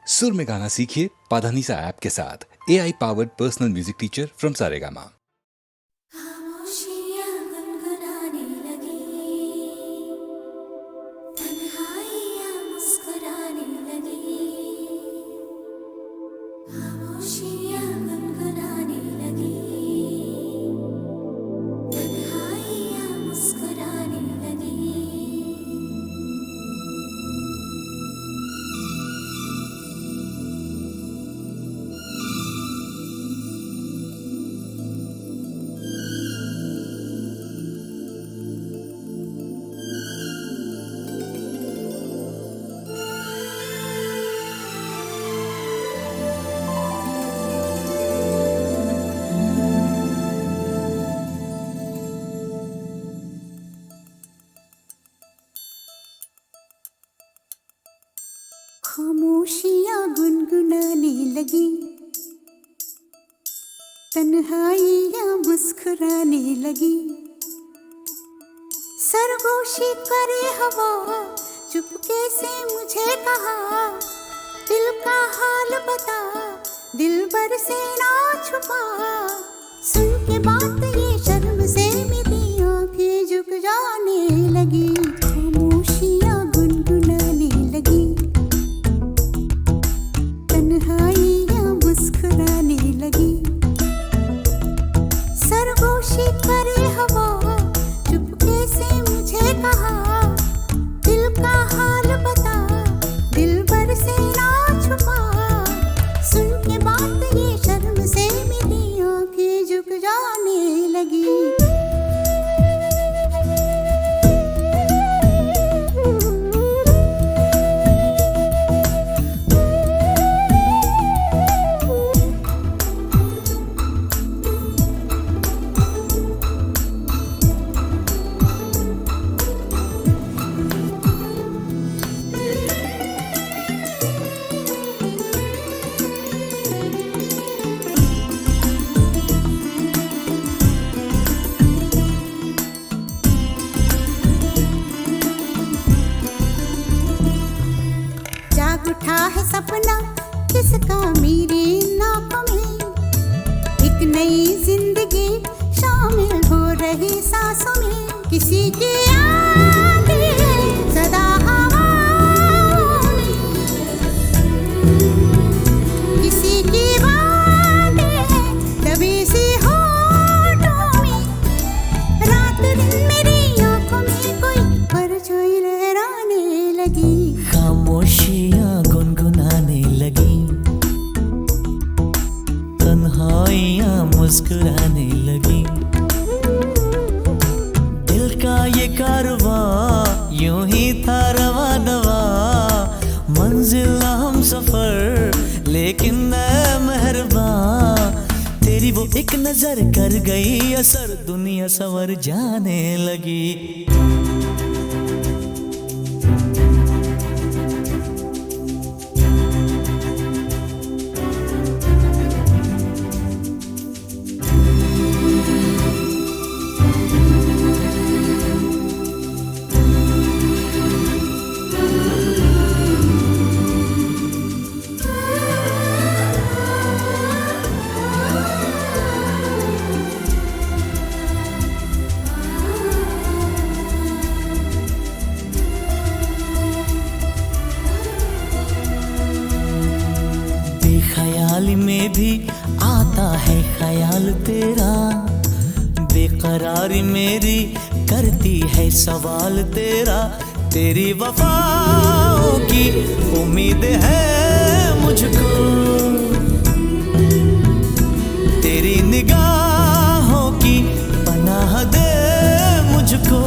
सुर में गाना सीखिए पाधानीसा ऐप के साथ। AI powered personal music teacher from Saregama. खामोशियाँ गुनगुनाने लगी, तन्हाइयाँ मुस्कुराने लगी। खामोशियाँ गुनगुनाने लगी, तन्हाइयाँ मुस्कुराने लगी। खामोशियाँ गुनगुनाने लगी, तन्हाइयाँ मुस्कुराने लगी। सरगोशी करे हवा, चुपके से मुझे कहा, दिल का हाल बता, दिलबर से ना छुपा। सुन के बात ये शर्म से मेरी आंखें झुक जाने लगी। खामोशियाँ गुनगुनाने लगी, तन्हाइयाँ मुस्कुराने लगी। सरगोशी करे हवा, चुपके से मुझे कहा, दिल का हाल बता, दिलबर से ना छुपा। सुन के बात ये शर्म से मेरी आंखें झुक जाने लगी। जाग उठा है सपना किसका मेरी नाकों में, एक नई जिंदगी शामिल हो रही सांसों में। किसी की आगे सदा हवाओं में, किसी की बातें दबी सी होठों में। रात दिन मेरी आंखों में कोई परछाई लहराने लगी। खामोशियाँ गुनगुनाने लगी, तन्हाइयाँ मुस्कुराने लगी। दिल का ये कारवां यूं ही था रवा दवा, मंजिल हम सफर लेकिन मैं मेहरबान। तेरी वो एक नजर कर गई असर, दुनिया संवर जाने लगी। ख्याल में भी आता है ख्याल तेरा, बेकरारी मेरी करती है सवाल तेरा। तेरी वफाओं की उम्मीद है मुझको, तेरी निगाहों की पनाह दे मुझको।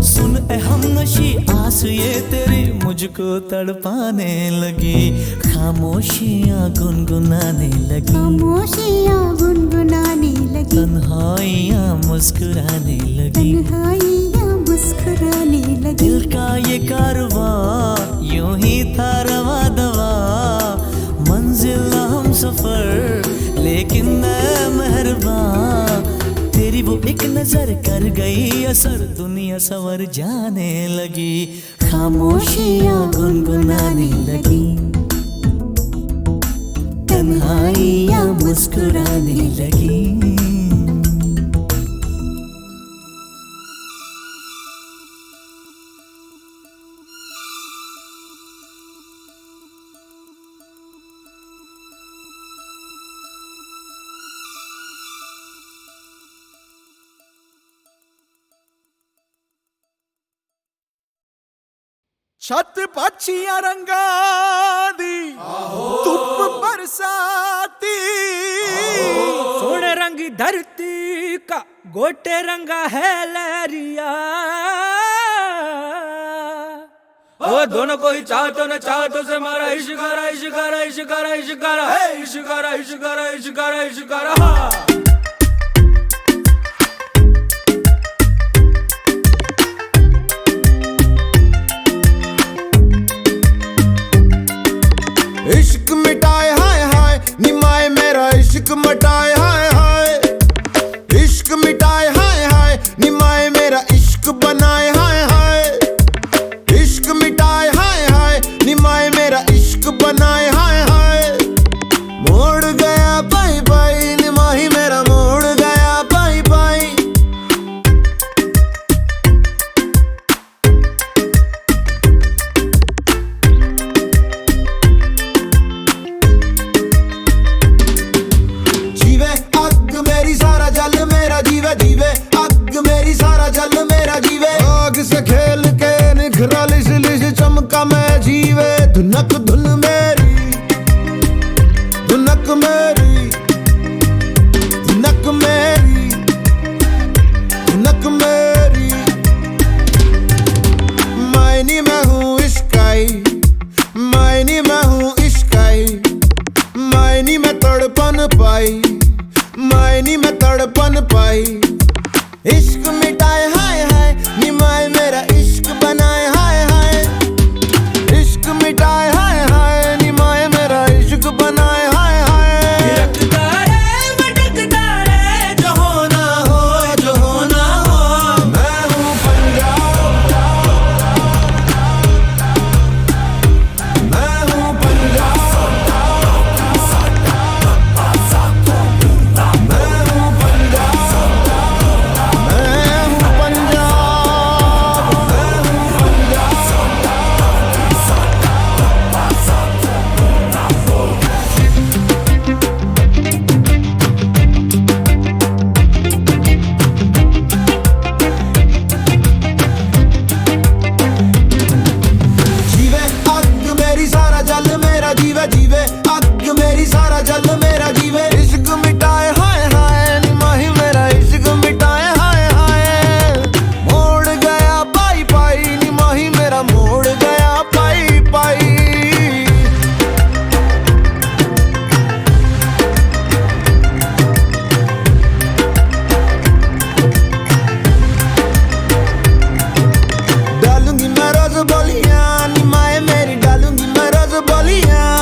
सुन ए हमनशी आस ये तेरी मुझको तड़पाने लगी। खामोशियाँ गुनगुनाने लगी, खामोशियाँ गुनगुनाने लगी, तन्हाइयाँ मुस्कुराने लगी। तन्हाइयाँ मुस्कुराने लगी। दिल का ये कारवां यूं ही था रवा दवा, मंजिल हम सफर लेकिन मैं मेहरबान। तेरी वो एक नजर कर गई असर, दुनिया संवर जाने लगी। खामोशियाँ गुनगुनाने लगी, आई या मुस्कुराने लगी। छत पक्षियां रंगा दी धुप बरसाती, सोने रंगी धरती का गोटे रंगा है लहरिया। ओ दोनों को ही चाहतो न चाहतो से मारा इश्कारा इश्कारा इश्कारा इश्कारा है इश्कारा इश्कारा इश्कारा इश्कारा। हाँ इश्क मिटाए हाय हाय निमाए मेरा इश्क मिटाए हाय हाय, इश्क मिटाए हाय हाय निमाए मेरा इश्क बनाए हाय हाय, इश्क मिटाए हाय हाय निमाए मेरा इश्क बनाए हाय हाय। मोड़ गया बाई बाई निमाही मेरा मोड़ गया बाई बाई। जीवे अग मेरी सारा जल मेरा जीवे, जीवे अग मेरी सारा जल मेरा जीवे। आग से खेल के निखरा लिश लिश चमका मैं जीवे। धुनक धुन मेरी धुनक मेरी धुनक मेरी धुनक मेरी। मायनी मैं हूँ इश्काई, मायनी मैं हूँ इश्काई, मायनी में तड़पन पाई, मायनी में तड़पन पाई। इश्क मिटाए हाय हाय निमाए मेरा इश्क बनाए हाय हाय, इश्क मिटाए हाय हाय निमाए मेरा इश्क बनाए हाय हाय। भटकता रे जो होना हो जो होना हो। मैं हूँ पंजाब, मैं हूँ पंजाब, मैं हूँ पंजाब, मैं हूँ पंजाब, मैं हूँ जीवे अग मेरी सारा जल मेरा जीवे, जीवे अग मेरी सारा जल मेरा जीवे। इश्क मिटाए हाय हाय निमाही मेरा इश्क मिटाए हाय हाय। मोड़ गया पाई पाई निमाही मेरा मोड़ गया पाई पाई। डालूंगी मैं रोज बोलियां निमाए मेरी, डालूंगी मैं रोज बोलियां।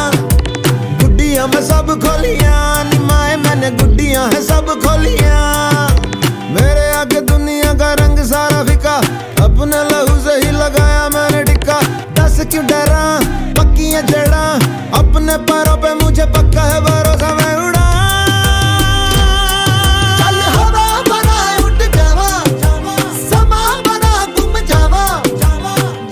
गुड्डियां मैं सब खोलियां निमाए मैंने गुड्डियां है सब खोलियां। मेरे आगे दुनिया का रंग सारा फिका, अपने लहू से ही लगाया मैंने टिक्का। दस क्यों डरा पक्की है जड़ा, अपने पैरों पे मुझे पक्का है भरोसा मैं उड़ा। चल हवा बना उठ जावा, समा बना गुम जावा।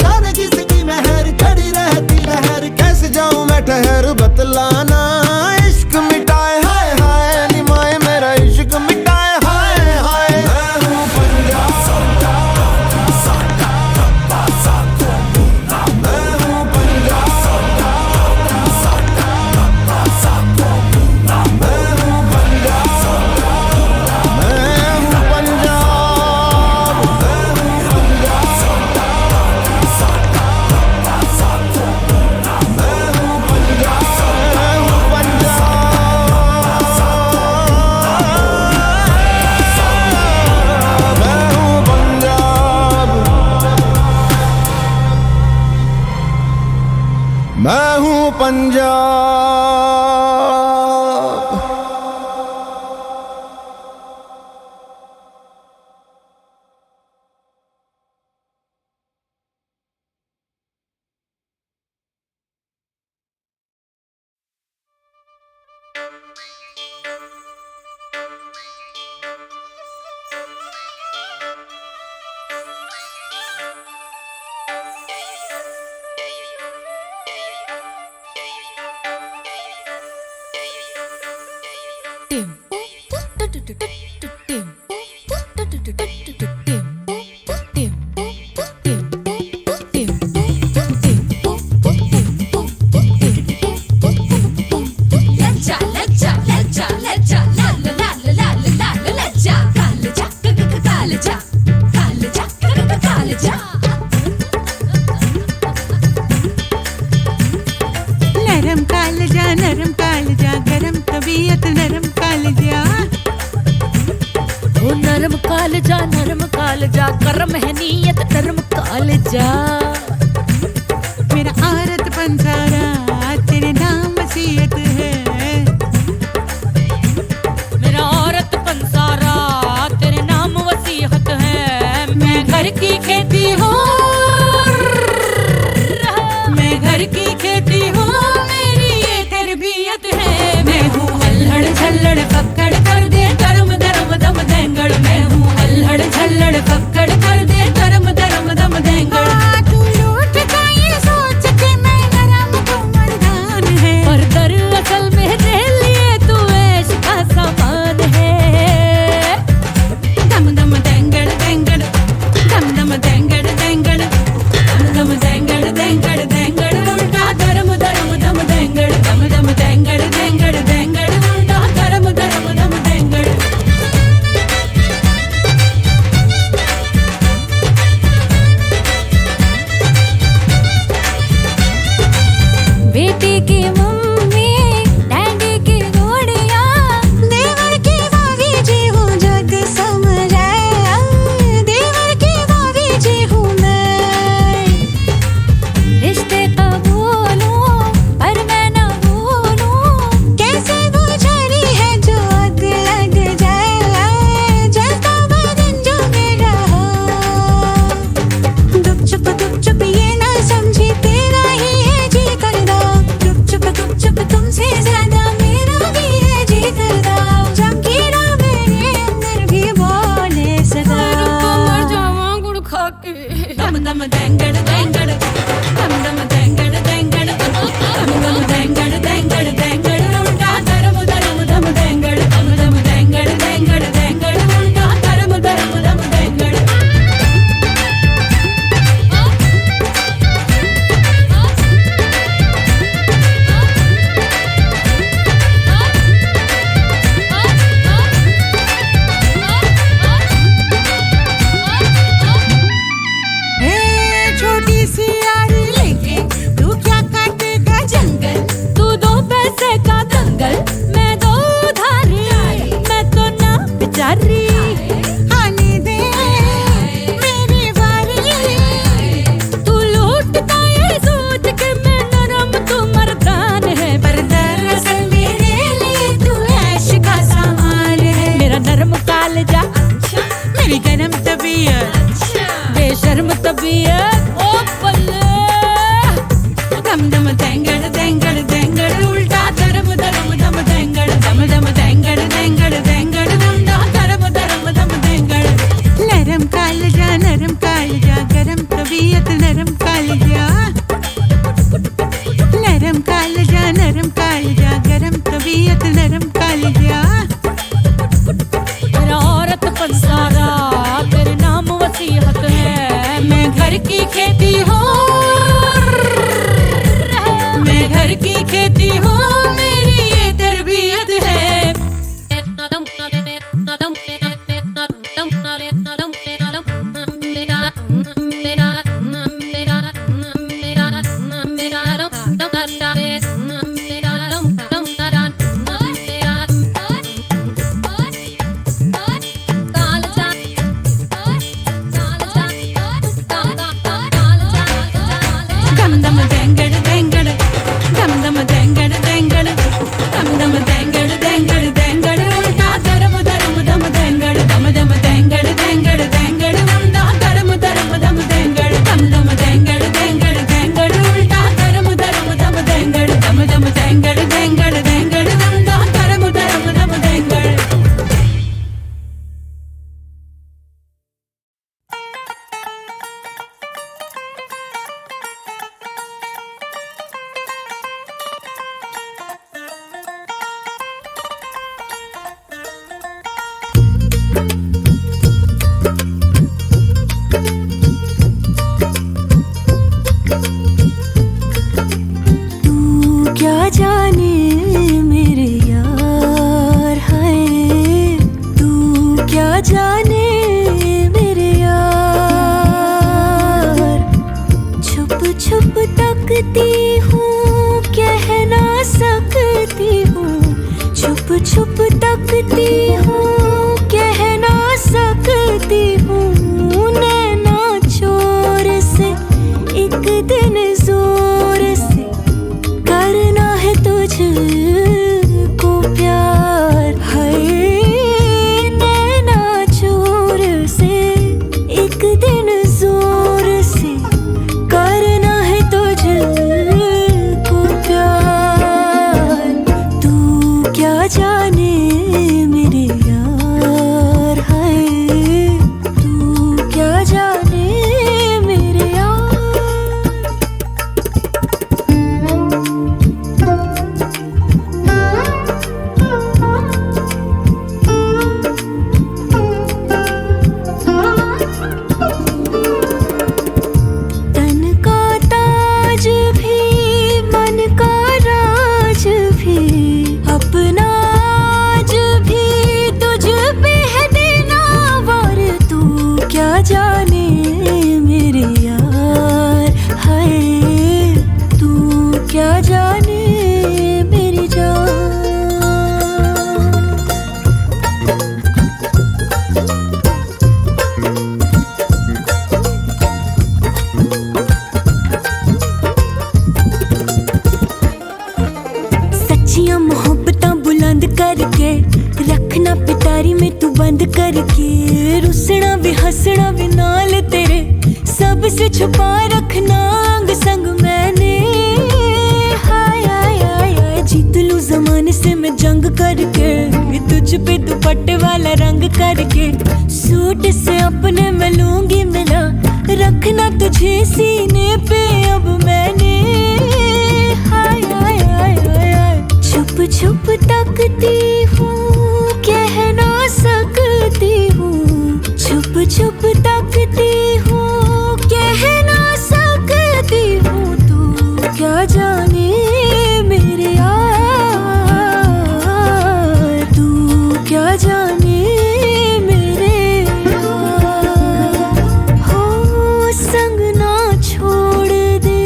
जाने किसकी मेहर खड़ी रहती लहर, कैसे जाऊं मैं ठहर बतलाना। इश्क मिटाए हाय हाय निमाए मेरा इश्क मिटाए हाय हाय। मैं हूँ पंजाब, मैं हूँ पंजाब, मैं हूँ पंजाब, मैं हूँ पंजाब, मैं हूँ पंजाब। नरम कालजा गरम तबीयत नरम कालजा। ओ नरम कालजा गरम है नीयत नरम कालजा। मेरा औरत पंसारा तेरे नाम वसीयत है। मेरा औरत पंसारा तेरे नाम वसीयत है। मैं घर की खेती हूँ, मैं घर की खेती हूँ, मेरी ये तरबियत है। मैं हूँ अल्हड़ झल्लड़ पकड़ कर दे गरम गरम दम देंगड़। मैं हूँ अल्हड़ झल्लड़ पकड़ कर दे गरम गरम दम देंगड़। तू लूट का ये सोच के मैं नरम तू मर्दान है। पर दरअसल मेरे लिए तू ऐश का सामान है। दम दम देंगड़ देंगड़ दम दम देंगड़ देंगड़ दम दम देंगड़ देंगड़ देंगड़ उल्टा गरम गरम दम देंगड़। दम दम देंगड़ देंगड़ देंगड़ उल्टा गरम गरम दम देंगड़। बेटी की मम्मी डैडी की गोड़िया, देवर की भाभी जी हूँ जग समझाया। देवर की भाभी जी हूँ मैं। रिश्ते कबूलूं पर मैं न भूलूं। कैसे वो झरी है जो अग लग जाए। जलता बदन जो मेरा हो। गुप चुप ये ना समझी तेरा ही है जी करदा। गुप चुप तुमसे ज्यादा मेरा भी है जी करदा। जब गिरा मेरे अंदर भी बोले सदा। मर जावां गुड़ खा के। दम दम देंगड़ देंगड़ दम दम देंगड़ देंगड़ दम दम देंगड़ देंगड़ देंगड़ उल्टा गरम गरम दम देंगड़। दम दम देंगड़ देंगड़ देंगड़ उल्टा गरम गरम दम देंगड़। छोटी सी यारी लेके तू क्या काटेगा जंगल। तू दो पैसे का दंगल, मैं दो उधारी। मैं तो ना बेचारी। आने दे मेरी बारी। तू लूटता ये सोच के मैं नरम तू मर्दान है। पर दरअसल मेरे लिए तू ऐश का सामान है। मेरा नरम कालजा मेरी गरम तबीयत बेशर्म तबीयत ओ बल्ले। दम दम देंगड़ देंगड़ देंगड़ उल्टा धर्म धर्म दम देंगड़। दम दम देंगड़ देंगड़ देंगड़ उल्टा धर्म धर्म दम देंगड़। नरम कालजा गरम तबीयत नरम कालजा। नरम कालजा गरम तबीयत नरम कालजा। मेरा औरत पंसारा तेरे नाम वसीयत है। मैं घर की खेती हूँ, मैं घर की खेती हूँ, मेरी ये तरबियत है। दम दम देंगड़ देंगड़ दम दम देंगड़ देंगड़ क्या जाने मेरे यार है, तू क्या जाने मेरे यार। छुप छुप तकती हूँ, कह ना सकती हूँ, छुप छुप तकती हूँ, कह ना सकती हूँ। नैना चोर से एक दिन जोर से करना है तुझको प्यार है। नैना चोर से एक दिन जोर से करना है तुझको प्यार। तू क्या जाने मेरे यार है, तू क्या जाने मेरे यार। तन का ताज भी मन का राज भी अपना आज भी तुझ पे है देना वार। तू क्या जाने मेरे यार है, तू क्या जाने मेरी जान। सच्चियां मोहब्बतां बुलंद करके रखना पिटारी में तू बंद करके। रुसना भी हंसना भी नाल तेरे सबसे छुपा रखना अंग संग मैंने। हाय हाय हाय हाय जीत लूं जमाने से मैं जंग करके, तुझ पे दुपट्टे वाला रंग करके। सूट से अपने मैं लूंगी मिला, रखना तुझे सीने पे अब मैंने। हाय हाय हाय हाय हाय छुप छुप तकती हूँ, कह ना सकती हूँ, छुप छुप तकती हूँ, कह ना सकती हूँ। तू क्या जाने मेरे यार, तू क्या जाने मेरे यार। हो संग ना छोड़ दे,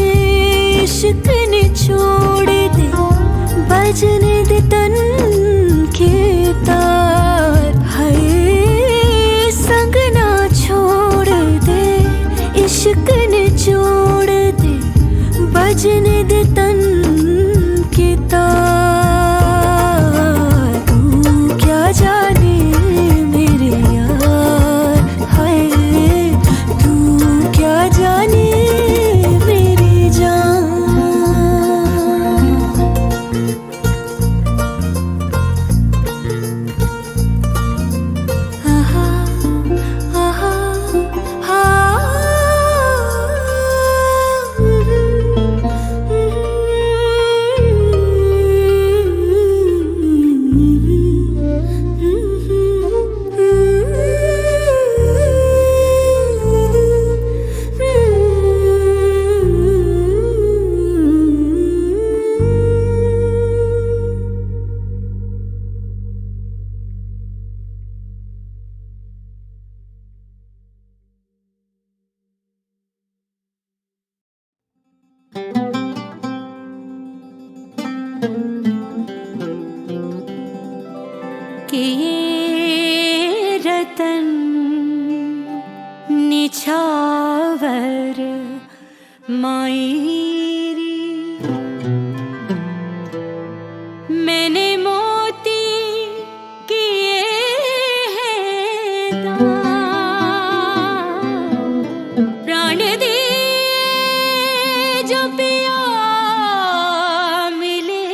इश्क ने छोड़ दे, बजने दे तन के तार है। संग ना छोड़ दे, इश्क ने छोड़ दे, बजने दे तन के तार। तू क्या जाने मेरे यार है, तू क्या जाने मेरी जान। आहा आहा कि ये रतन निछावर मायरी मैंने मोती किए हैं दान। प्राण दिए जो पिया मिले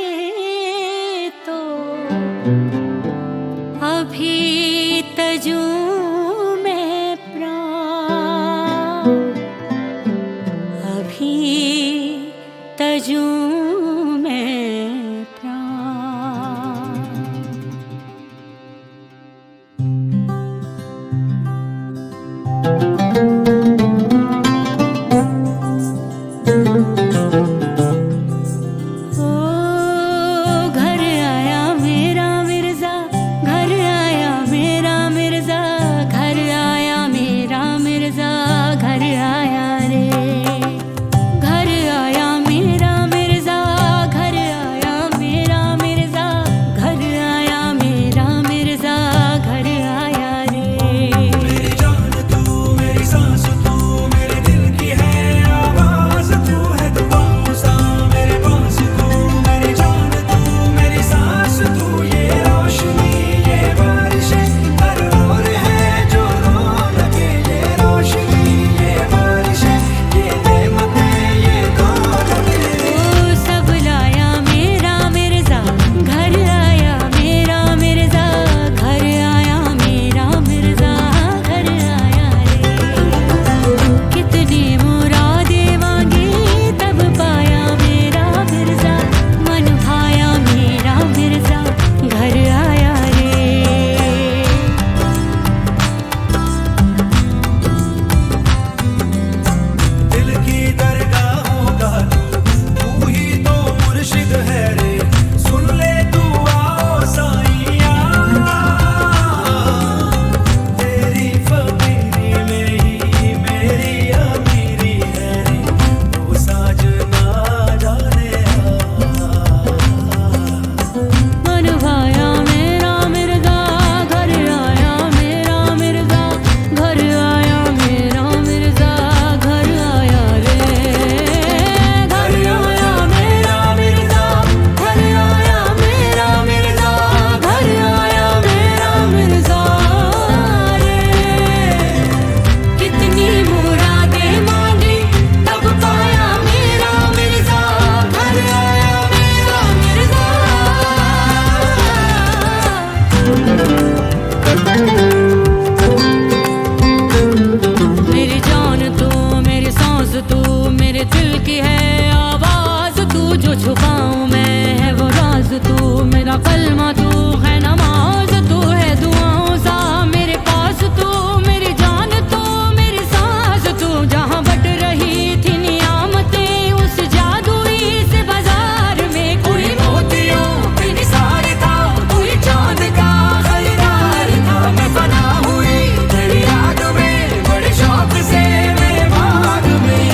मेरा कलमा तू है नमाज, तू है दुआओं सा मेरे पास, तू मेरी जान, तू मेरी सांस, तू जहाँ बट रही थी नियामतें उस जादुई से बाजार में। कोई मोतियों पे निसार था, कोई चांद का खरीदार था, मैं फना हुई तेरी याद में बड़े शौक से मेरे बाग में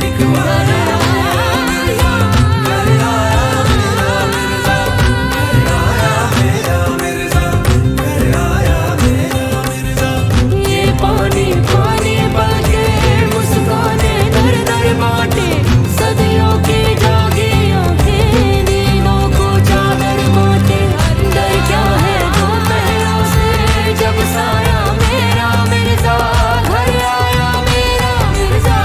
लिखवाया ये पानी पानी बलके मुस्काने दर दर बांटे, सदियों की जागी आंखें नींदों को चादर बांटे। अंदर क्या है दोपहरों से जब साया मेरा मिर्जा घर आया मेरा मिर्जा।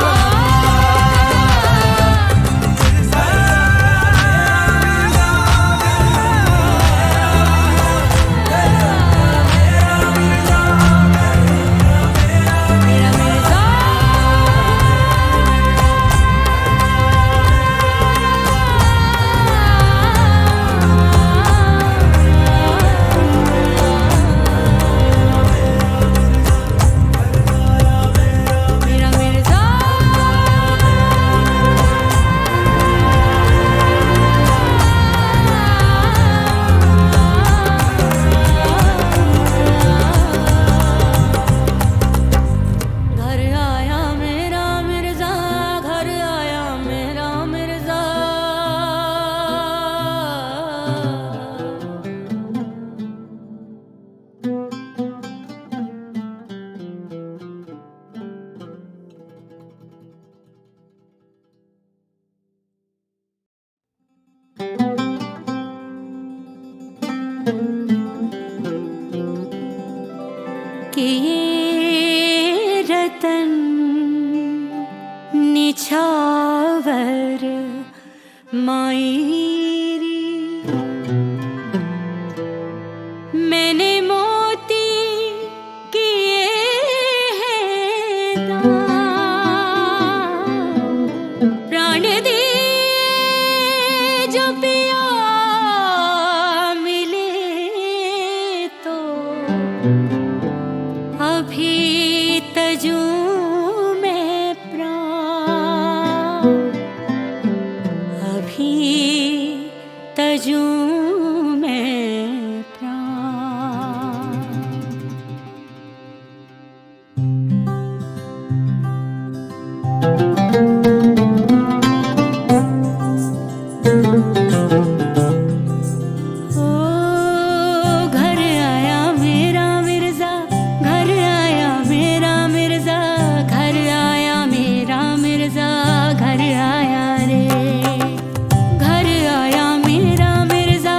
मेरा मिर्जा मेरा मिर्जा घर आया मेरा मिर्जा, घर आया मेरा मिर्जा। कि ये रतन निछावर मायरी, मैंने मोती किए हैं दान, प्राण दिए जो पिया मिले तो अभी तजू में प्राण, अभी तजू में प्राण। ओ घर आया मेरा मिर्जा, घर आया मेरा मिर्जा, घर आया मेरा मिर्जा, घर आया रे। घर आया मेरा मिर्जा,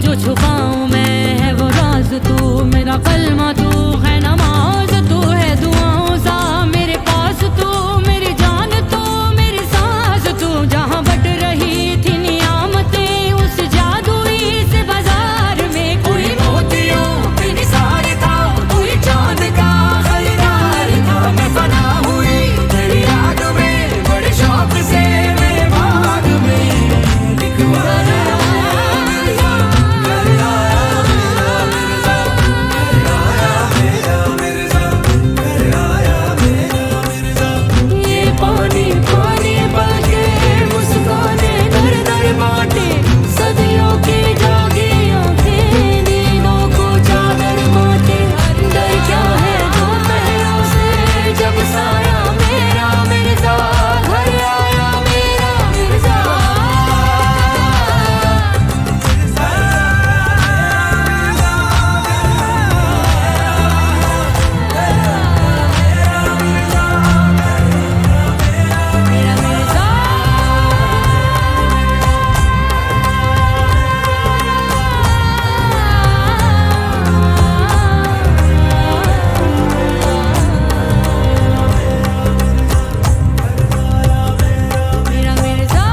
जो छुपाऊं मैं है वो राज तू, मेरा कलमा तू है नमाज तू है दुआओं सा मेरे पास तू, मेरी जान तू मेरी सांस तू, जहाँ बट रही थी नियामतें उस जादुई से बाजार में कोई मोतियों पे निसार था, कोई चांद का खरीदार था, मैं फना हुई तेरी याद में बड़े शौक से मेरे बाग में लिखवाया ये पानी पानी बलके मुस्काने दर दर बाटे, सदियों की जागी आंखें नींदों को चादर बाटे, अंदर क्या है दोपहरों से जब साया मेरा मिर्जा घर आया मेरा मिर्जा। मेरा मिर्जा मेरा मिर्जा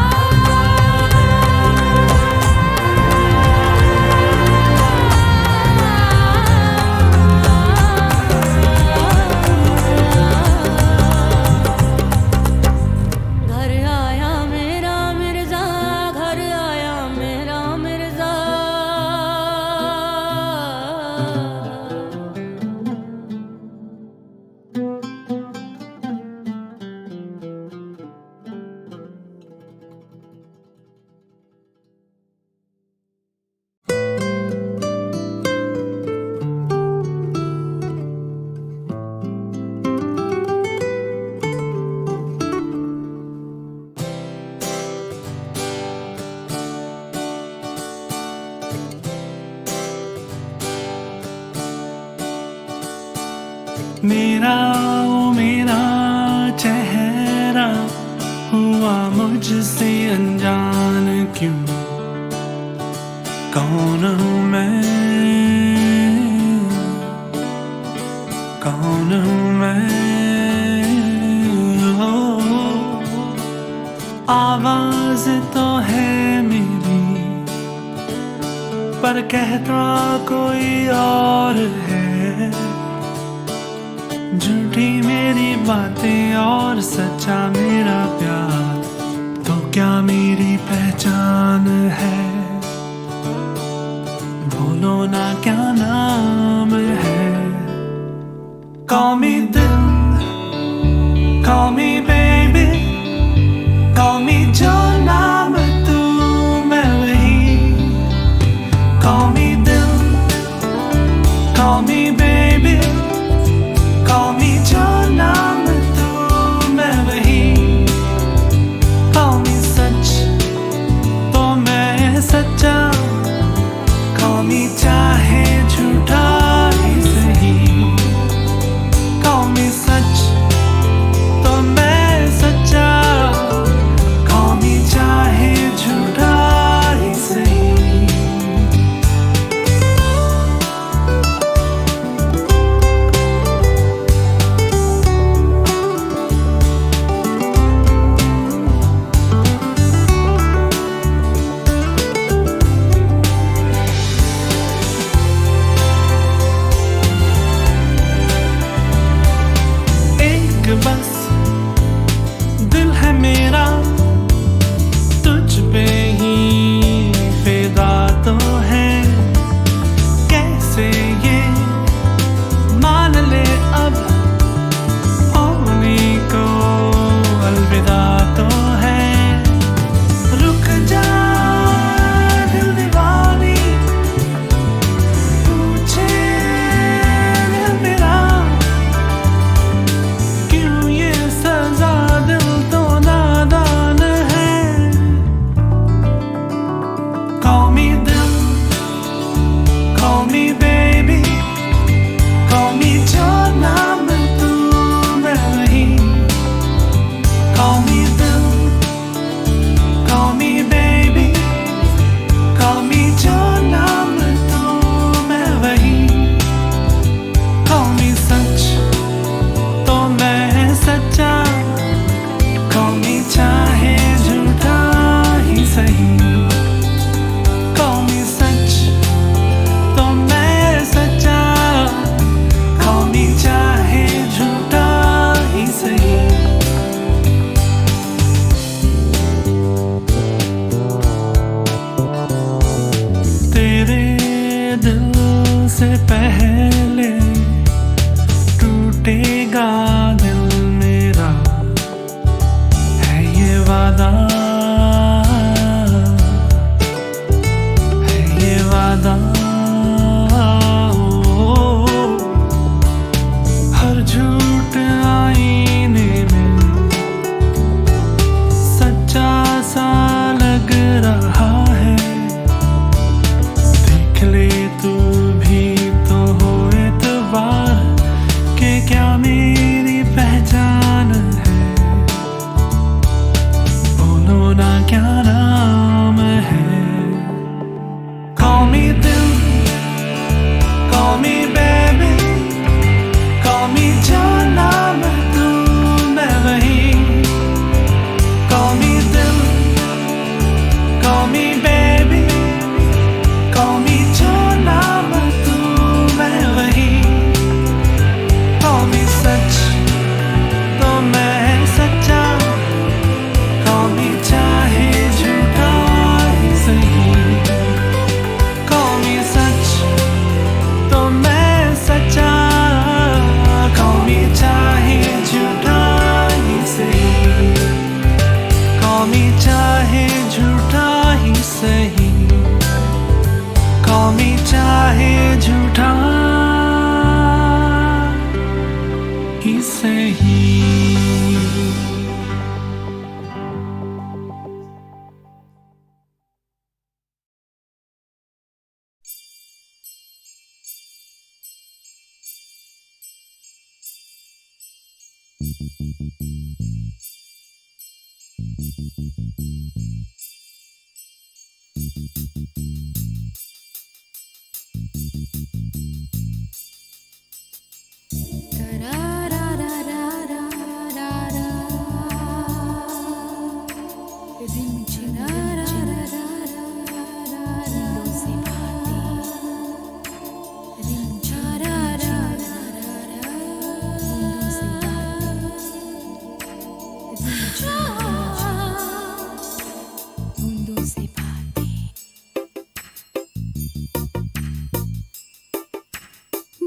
घर आया मेरा मिर्जा, घर आया मेरा मिर्जा। मेरा ओ मेरा चेहरा हुआ मुझसे अनजान क्यों, कौन हूँ मैं, कौन हूँ मैं, हो आवाज तो है मेरी पर कहता कोई और है, झूठी मेरी बातें और सच्चा मेरा प्यार, तो क्या मेरी पहचान है, बोलो ना क्या नाम है। Call me दिल, call me baby, call me जो नाम तू मैं वही, call me दिल, call me baby, call me जो नाम तू मैं वही, call me सच तो मैं पहले टूटेगा दिल मेरा, है ये वादा, है ये वादा। हर झूठ आईने में सच्चा सा लग रहा है, देख ले तू भी तो हो एतबार के क्या मेरी पहचान है, बोलो ना क्या नाम है। Call me दिल, call me baby, call me जाना मैं तू मैं वही। Call me दिल, call me baby, call me जाना मैं तू मैं वही। Call me सच तो मैं सच्चा, call me चाहे झूठा ही सही। Call me सच तो मैं सच्चा, call me चाहे झूठा ही सही। Call me चाहे झूठा ही सही, call me चाहे झूठा ही सही।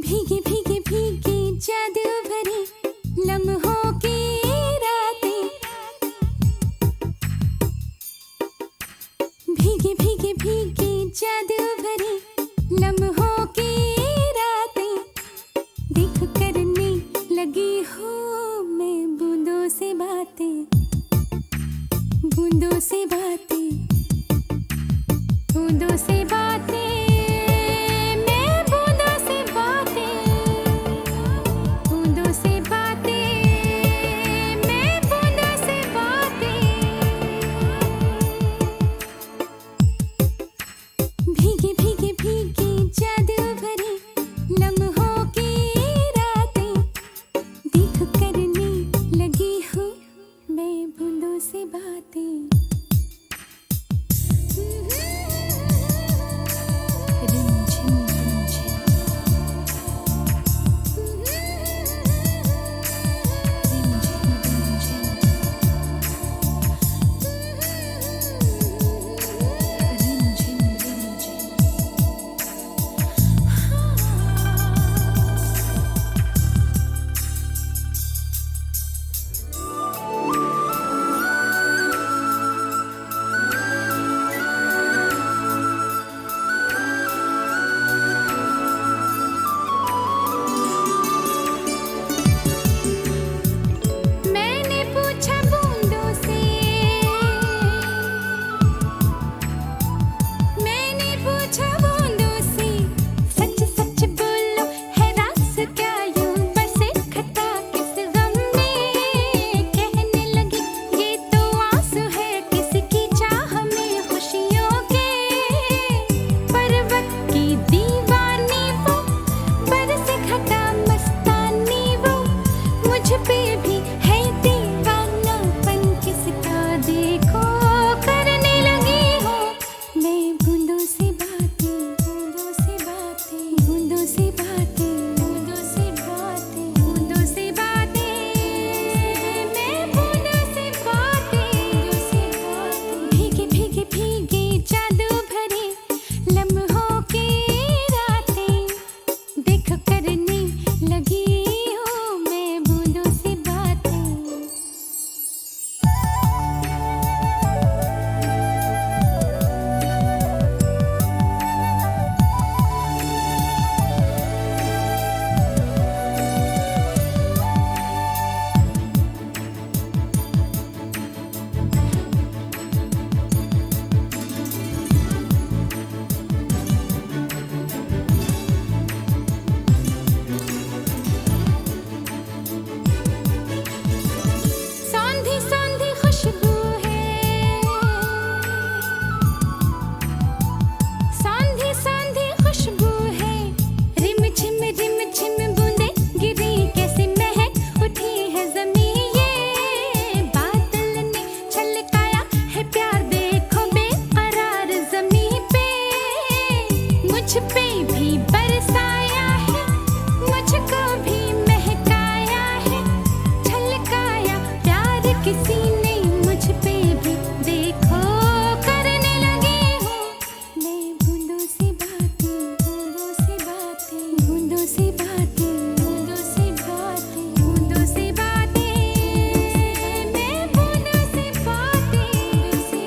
भीगे भीगे भीगे जादू भरी लम्हों की रातें, भीगे भीगे भीगे जादू भरी लम्हों की रातें, देख करने लगी हूँ मैं बूंदों से बातें, बूंदों से बातें, बूंदों से बातें। भीगे भीगे भीगे मुझ पे भी बरसाया है, मुझको भी महकाया है, छलकाया प्यार किसी ने मुझ पे भी, देखो करने लगी हूँ मैं बूंदों से बातें, बूंदों से बातें, बूंदों से बातें, बूंदों से बातें, बूंदों से बातें, मैं बूंदों से बातें, से